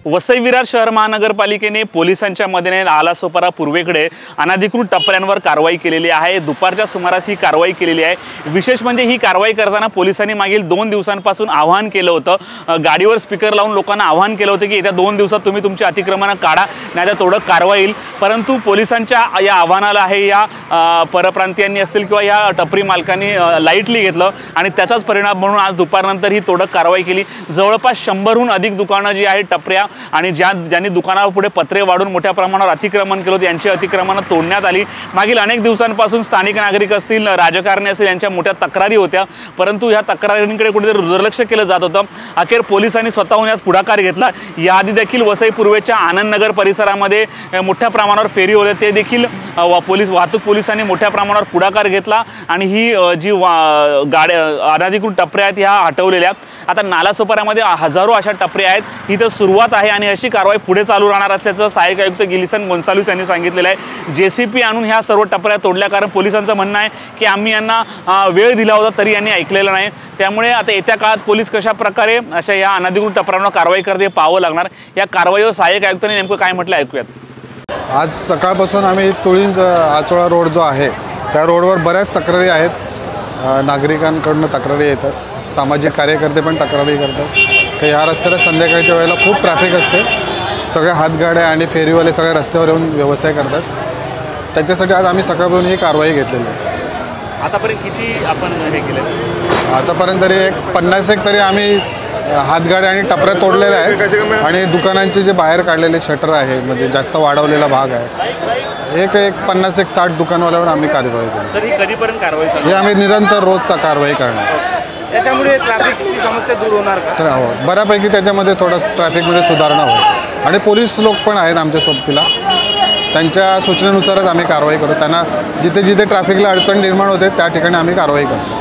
वसई विरार शहर महानगरपालिकेने पोलिसांच्या मदतीने नालासोपारा पूर्वेकडे अनधिकृत टपऱ्यांवर कारवाई केलेली आहे। दुपारच्या सुमारास ही कारवाई केलेली आहे। विशेष म्हणजे ही कारवाई करताना पोलिसांनी मागील 2 दिवसांपासून आवाहन केलं होतं, गाडीवर स्पीकर लावून लोकांना आवाहन केलं होतं की येत्या 2 दिवसात तुम्ही तुमची अतिक्रमण काढा, नाहीतर तोडक कारवाई येईल। परंतु पोलिसांच्या या आव्हानाला आहे या परप्रांतीयांनी असतील किंवा या टपरी मालकांनी लाईटली घेतलं आणि त्याचाच परिणाम म्हणून आज दुपारनंतर ही तोडक कारवाई केली। जवळपास 100हून अधिक दुकानं जी आहेत टपऱ्या आणि ज्यांनी दुकानापुढे पत्रे वाढून मोठ्या प्रमाणावर अतिक्रमण केलं त्यांची अतिक्रमण तोडण्यात आली। मागील अनेक दिवसांपासून स्थानिक नागरिक असतील, राजकारणी असतील यांच्या मोठ्या तक्रारी होत्या, परंतु ह्या तक्रारींकडे कुठेतरी दुर्लक्ष केलं जात होतं। अखेर पोलिसांनी स्वतःहून यात पुढाकार घेतला। याआधी देखील वसई पूर्वेच्या आनंदनगर परिसरामध्ये मोठ्या प्रमाणावर फेरी होते, ते देखील वाहतूक पोलिसांनी मोठ्या प्रमाणावर पुढाकार घेतला आणि ही जी गाड्या अनधिकृत टपऱ्या आहेत ह्या हटवलेल्या। आता नालासोपाऱ्यामध्ये हजारो अशा टपऱ्या आहेत, ही तर सुरुवात आहे आणि अशी कारवाई पुढे चालू राहणार असल्याचं सहाय्यक आयुक्त गिलिसन गोन्साल्विस यांनी सांगितलेलं आहे। जेसीपी आणून ह्या सर्व टपऱ्या तोडल्या, कारण पोलिसांचं म्हणणं आहे की आम्ही यांना वेळ दिला होता तरी यांनी ऐकलेलं नाही। त्यामुळे आता येत्या काळात पोलीस कशा प्रकारे अशा या अनधिकृत टपऱ्यांवर कारवाई करते पाहावं लागणार। या कारवाईवर सहाय्यक आयुक्तांनी नेमकं काय म्हटलं ऐकूयात। आज सकाळपासून आम्ही तुळींज आचोळा रोड जो आहे त्या रोडवर बऱ्याच तक्रारी आहेत, नागरिकांकडून तक्रारी येतात, सामाजिक कार्यकर्ते पण तक्रारी करतात की ह्या रस्त्याला संध्याकाळच्या वेळेला खूप ट्रॅफिक असते, सगळे हातगाड्या आणि फेरीवाले सगळे रस्त्यावर येऊन व्यवसाय करतात। त्याच्यासाठी आज आम्ही सकाळपासून ही कारवाई घेतलेली आहे। आतापर्यंत किती आपण हे केलं? आतापर्यंत तरी 50 तरी आम्ही हातगाड्या आणि टपऱ्या तोडलेल्या आहेत आणि दुकानांचे जे बाहेर काढलेले शटर आहे, म्हणजे जास्त वाढवलेला भाग आहे, एक 50-60 दुकानवाल्यावर आम्ही कारवाई केली। सर, ही कधीपर्यंत कारवाई चालू? हे आम्ही निरंतर रोजचा कारवाई करणार। त्याच्यामुळे ट्रॅफिकची समस्या दूर होणार का? तर हो, बऱ्यापैकी त्याच्यामध्ये थोडं ट्रॅफिकमध्ये सुधारणा होईल आणि पोलीस लोक पण आहेत आमच्या सोबतीला, त्यांच्या सूचनेनुसारच आम्ही कारवाई करू। त्यांना जिथे जिथे ट्रॅफिकला अडचण निर्माण होते त्या ठिकाणी आम्ही कारवाई करतो।